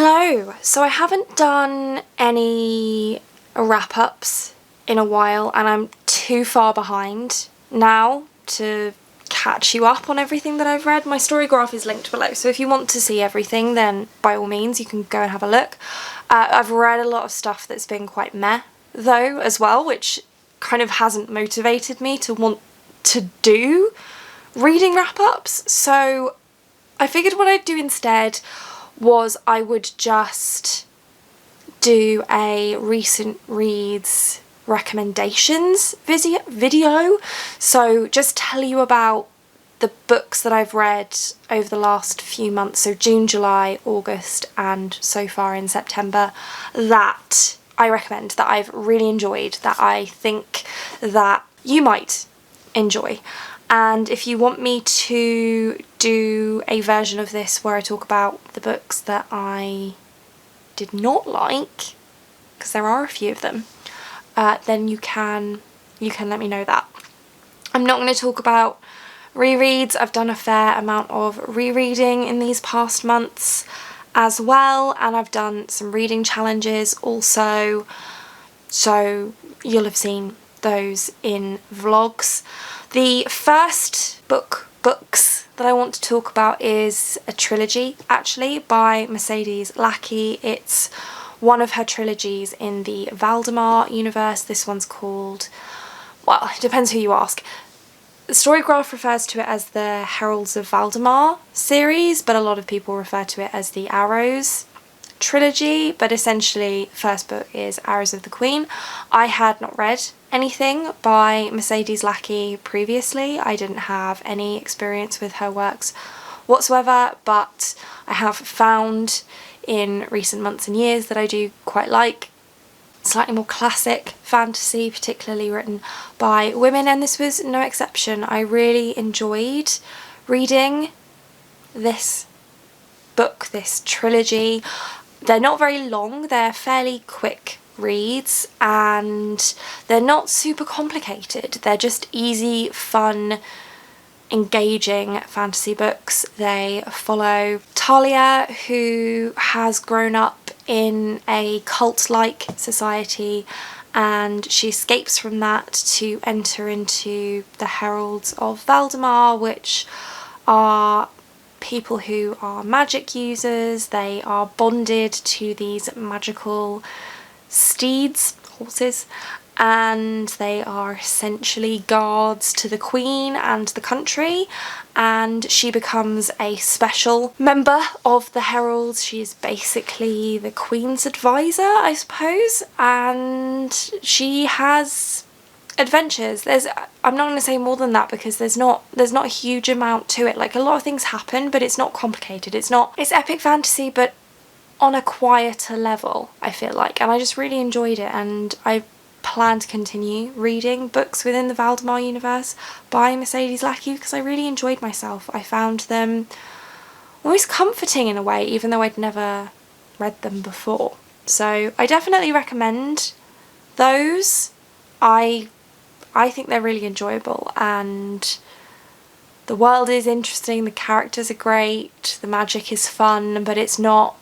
Hello! So I haven't done any wrap-ups in a while and I'm too far behind now to catch you up on everything that I've read. My story graph is linked below, so if you want to see everything then by all means you can go and have a look. I've read a lot of stuff that's been quite meh though as well, which kind of hasn't motivated me to want to do reading wrap-ups, so I figured what I'd do instead was I would just do a recent reads recommendations video. So just tell you about the books that I've read over the last few months, so June, July, August and so far in September, that I recommend, that I've really enjoyed, that I think that you might enjoy. And if you want me to do a version of this where I talk about the books that I did not like, because there are a few of them, then you can let me know that. I'm not going to talk about rereads. I've done a fair amount of rereading in these past months as well, and I've done some reading challenges also, so you'll have seen those in vlogs. The first books that I want to talk about is a trilogy actually by Mercedes Lackey. It's one of her trilogies in the Valdemar universe. This one's called, well, it depends who you ask. The Storygraph refers to it as the Heralds of Valdemar series, but a lot of people refer to it as the Arrows trilogy, but essentially the first book is Arrows of the Queen. I had not read anything by Mercedes Lackey previously. I didn't have any experience with her works whatsoever, but I have found in recent months and years that I do quite like slightly more classic fantasy, particularly written by women, and this was no exception. I really enjoyed reading this book, this trilogy. They're not very long, they're fairly quick reads and they're not super complicated. They're just easy, fun, engaging fantasy books. They follow Talia, who has grown up in a cult-like society, and she escapes from that to enter into the Heralds of Valdemar, which are people who are magic users. They are bonded to these magical steeds, horses, and they are essentially guards to the Queen and the country, and she becomes a special member of the Heralds. She is basically the Queen's advisor, I suppose, and she has adventures. I'm not going to say more than that because there's not a huge amount to it. Like, a lot of things happen, but it's not complicated. It's epic fantasy, but on a quieter level, I feel like, and I just really enjoyed it, and I plan to continue reading books within the Valdemar universe by Mercedes Lackey because I really enjoyed myself. I found them almost comforting in a way, even though I'd never read them before. So I definitely recommend those. I think they're really enjoyable, and the world is interesting, the characters are great, the magic is fun, but it's not,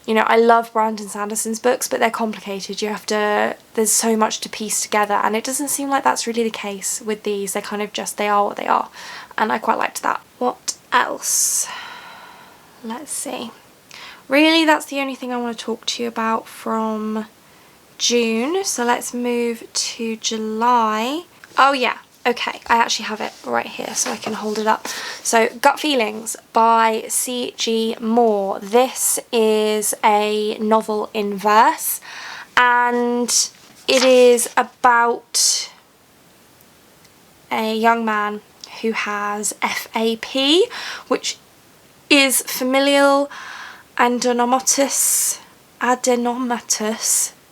you know, I love Brandon Sanderson's books, but they're complicated. There's so much to piece together, and it doesn't seem like that's really the case with these. They kind of just, they are what they are, and I quite liked that. What else? Let's see. Really, that's the only thing I want to talk to you about from June, so let's move to July. Oh yeah, okay, I actually have it right here so I can hold it up. So Gut Feelings by C.G. Moore. This is a novel in verse, and it is about a young man who has FAP, which is familial adenomatous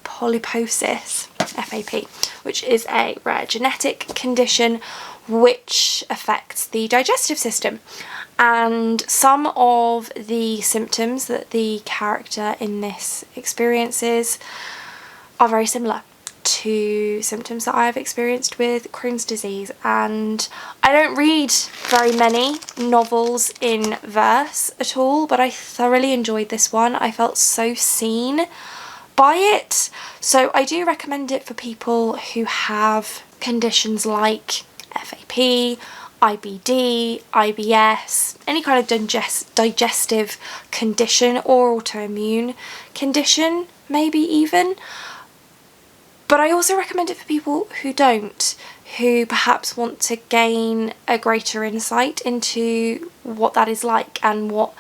polyposis, FAP, which is a rare genetic condition which affects the digestive system, and some of the symptoms that the character in this experiences are very similar. to symptoms that I have experienced with Crohn's disease, and I don't read very many novels in verse at all, but I thoroughly enjoyed this one. I felt so seen by it, so I do recommend it for people who have conditions like FAP, IBD, IBS, any kind of digestive condition or autoimmune condition, maybe even. But I also recommend it for people who don't, who perhaps want to gain a greater insight into what that is like and what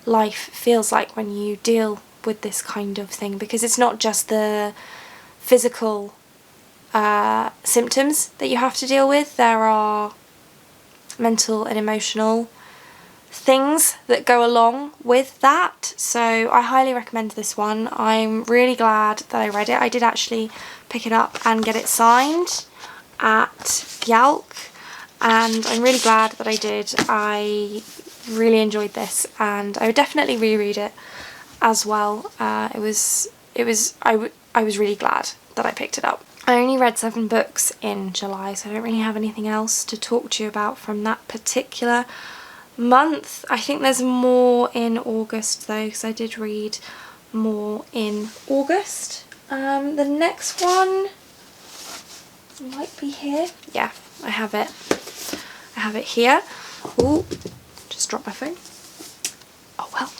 life feels like when you deal with this kind of thing, because it's not just the physical symptoms that you have to deal with. There are mental and emotional things that go along with that, so I highly recommend this one. I'm really glad that I read it. I did actually pick it up and get it signed at Yalk, and I'm really glad that I did. I really enjoyed this, and I would definitely reread it as well. I was really glad that I picked it up. I only read 7 books in July, so I don't really have anything else to talk to you about from that particular month. I think there's more in August though, because I did read more in August. The next one might be here. Yeah, I have it. I have it here. Ooh, just dropped my phone. Oh well.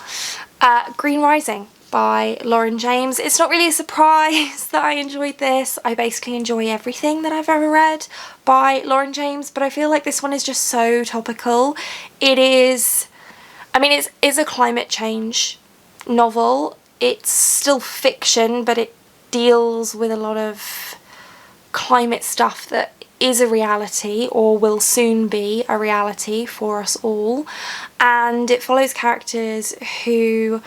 Green Rising by Lauren James. It's not really a surprise that I enjoyed this. I basically enjoy everything that I've ever read by Lauren James, but I feel like this one is just so topical. It is, I mean, it's a climate change novel. It's still fiction, but it deals with a lot of climate stuff that is a reality or will soon be a reality for us all. And it follows characters who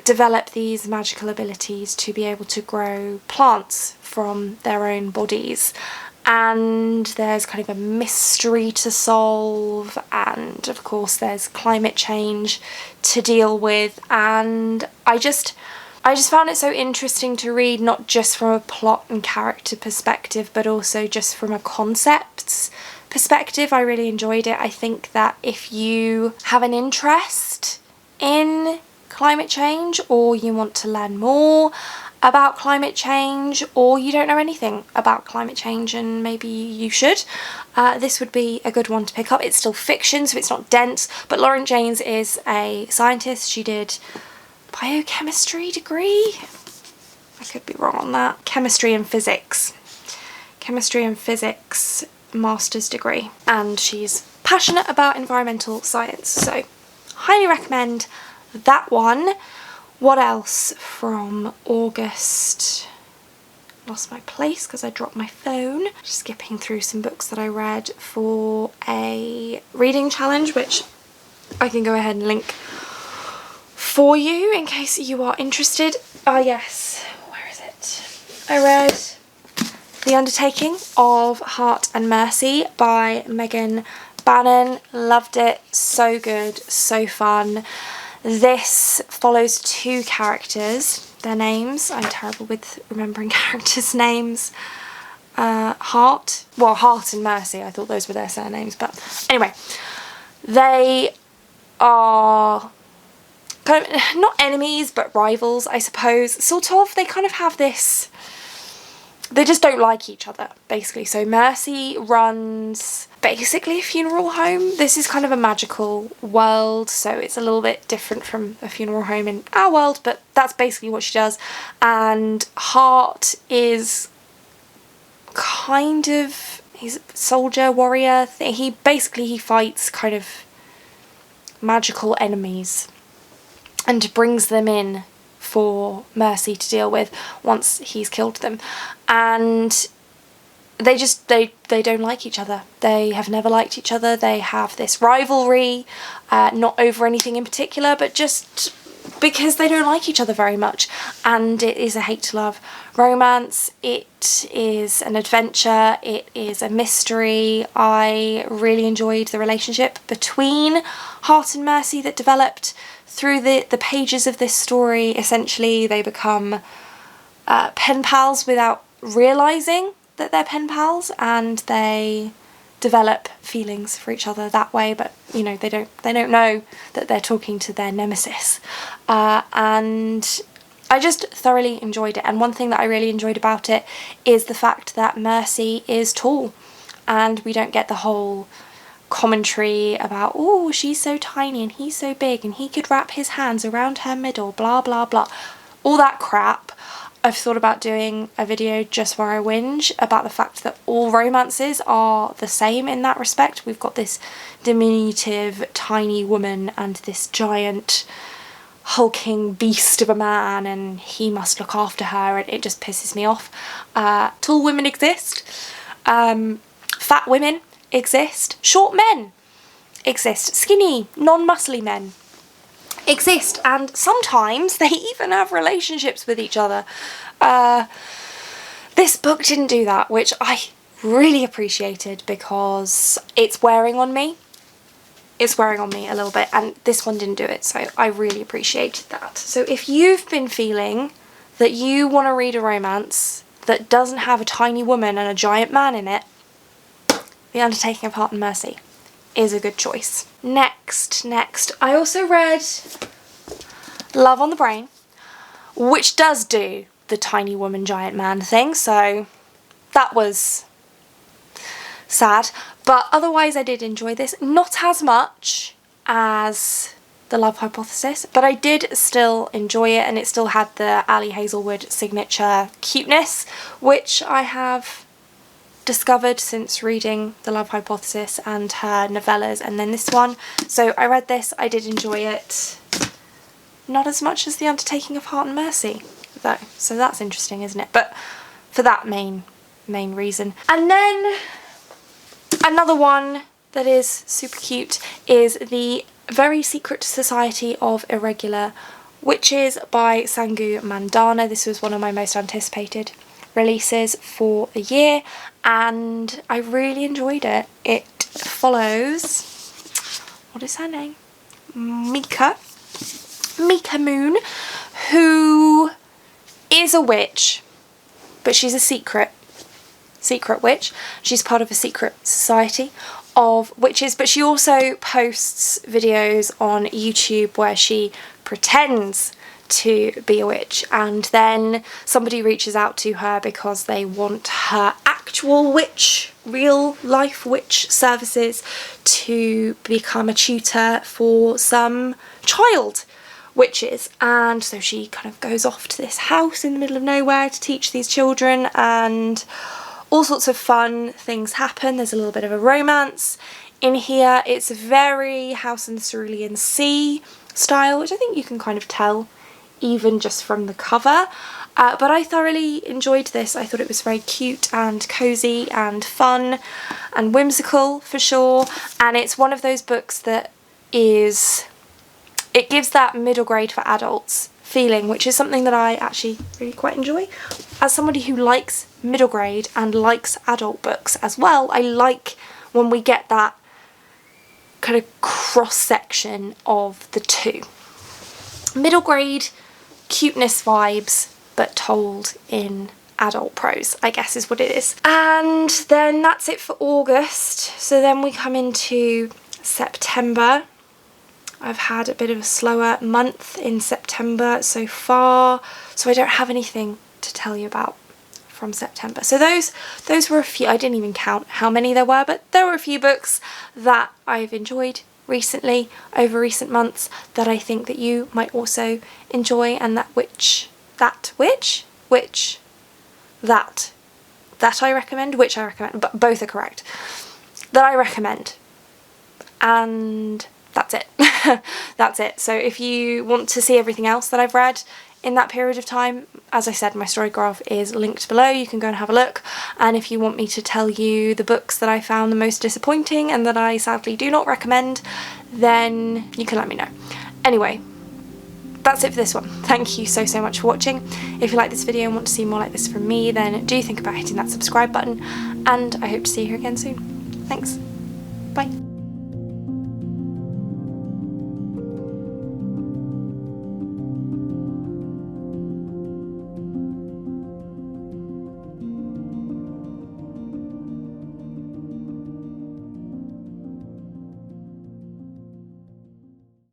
develop these magical abilities to be able to grow plants from their own bodies, and there's kind of a mystery to solve, and of course there's climate change to deal with, and I just found it so interesting to read, not just from a plot and character perspective but also just from a concepts perspective. I really enjoyed it. I think that if you have an interest in climate change, or you want to learn more about climate change, or you don't know anything about climate change and maybe you should, this would be a good one to pick up. It's still fiction, so it's not dense, but Lauren James is a scientist. She did biochemistry degree, I could be wrong on that, chemistry and physics master's degree, and she's passionate about environmental science, so highly recommend that one. What else from August? Lost my place because I dropped my phone. Just skipping through some books that I read for a reading challenge, which I can go ahead and link for you in case you are interested. Oh yes, where is it? I read The Undertaking of Heart and Mercy by Megan Bannon. Loved it. So good, so fun. This follows 2 characters, their names. I'm terrible with remembering characters' names. Heart and Mercy, I thought those were their surnames, but anyway. They are kind of, not enemies, but rivals, I suppose. Sort of, they kind of have this, they just don't like each other, basically. So Mercy runs basically a funeral home. This is kind of a magical world, so it's a little bit different from a funeral home in our world, but that's basically what she does. And Hart is kind of, he's a soldier, warrior thing. He fights kind of magical enemies and brings them in for Mercy to deal with once he's killed them. And they don't like each other. They have never liked each other. They have this rivalry, not over anything in particular, but just because they don't like each other very much. And it is a hate to love romance. It is an adventure. It is a mystery. I really enjoyed the relationship between Hart and Mercy that developed through the pages of this story. Essentially, they become pen pals without realising that they're pen pals, and they develop feelings for each other that way, but you know, they don't know that they're talking to their nemesis. And I just thoroughly enjoyed it. And one thing that I really enjoyed about it is the fact that Mercy is tall, and we don't get the whole commentary about, oh, she's so tiny and he's so big and he could wrap his hands around her middle, blah blah blah, all that crap. I've thought about doing a video just where I whinge about the fact that all romances are the same in that respect. We've got this diminutive tiny woman and this giant hulking beast of a man, and he must look after her, and it just pisses me off. Tall women exist, fat women exist, short men exist, skinny, non-muscly men exist, and sometimes they even have relationships with each other. This book didn't do that, which I really appreciated, because it's wearing on me. It's wearing on me a little bit, and this one didn't do it, so I really appreciated that. So if you've been feeling that you want to read a romance that doesn't have a tiny woman and a giant man in it, The Undertaking of Heart and Mercy is a good choice. Next, I also read Love on the Brain, which does do the tiny woman giant man thing, so that was sad. But otherwise I did enjoy this. Not as much as The Love Hypothesis, but I did still enjoy it, and it still had the Ali Hazelwood signature cuteness, which I have discovered since reading The Love Hypothesis and her novellas, and then this one. So I read this, I did enjoy it. Not as much as The Undertaking of Heart and Mercy, though, so that's interesting, isn't it? But for that main reason. And then another one that is super cute is The Very Secret Society of Irregular, which is by Sangu Mandana. This was one of my most anticipated releases for the year, and I really enjoyed it. It follows, what is her name? Mika Moon, who is a witch, but she's a secret witch. She's part of a secret society of witches, but she also posts videos on YouTube where she pretends to be a witch, and then somebody reaches out to her because they want her actual witch, real life witch services to become a tutor for some child witches. And so she kind of goes off to this house in the middle of nowhere to teach these children, and all sorts of fun things happen. There's a little bit of a romance in here. It's very House in the Cerulean Sea style, which I think you can kind of tell even just from the cover. But I thoroughly enjoyed this. I thought it was very cute and cozy and fun and whimsical for sure. And it's one of those books that it gives that middle grade for adults feeling, which is something that I actually really quite enjoy. As somebody who likes middle grade and likes adult books as well, I like when we get that kind of cross section of the two. Middle grade cuteness vibes, but told in adult prose, I guess is what it is. And then that's it for August. So then we come into September. I've had a bit of a slower month in September so far, so I don't have anything to tell you about from September. So those were a few. I didn't even count how many there were, but there were a few books that I've enjoyed recently, over recent months, that I think that you might also enjoy, and that I recommend, which I recommend, but both are correct, that I recommend. And that's it. That's it. So if you want to see everything else that I've read in that period of time, as I said, my story graph is linked below. You can go and have a look. And if you want me to tell you the books that I found the most disappointing and that I sadly do not recommend, then you can let me know. Anyway, that's it for this one. Thank you so much for watching. If you like this video and want to see more like this from me, then do think about hitting that subscribe button, and I hope to see you here again soon. Thanks. Bye.